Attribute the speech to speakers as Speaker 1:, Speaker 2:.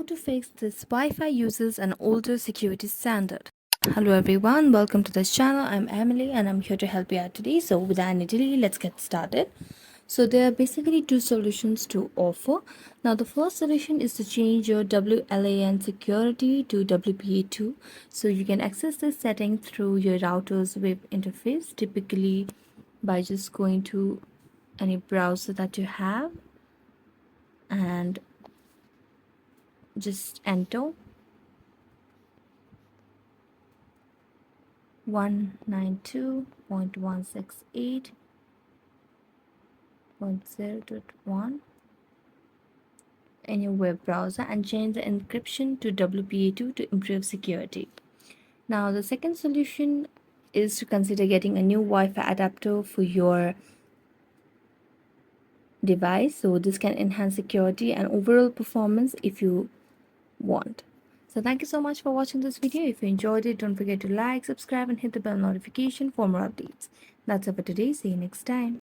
Speaker 1: how to fix this Wi-Fi uses an older security standard. Hello everyone, welcome to this channel. I'm Emily and I'm here to help you out today. So without any delay, let's get started. So there are basically two solutions to offer. Now the first solution is to change your WLAN security to WPA2. So you can access this setting through your router's web interface, typically by just going to any browser that you have and just enter 192.168.0.1 in your web browser and change the encryption to WPA2 to improve security. Now, the second solution is to consider getting a new Wi-Fi adapter for your device. So this can enhance security and overall performance if you want. So thank you so much for watching this video. If you enjoyed it, don't forget to like, subscribe and hit the bell notification for more updates. That's it for today. See you next time.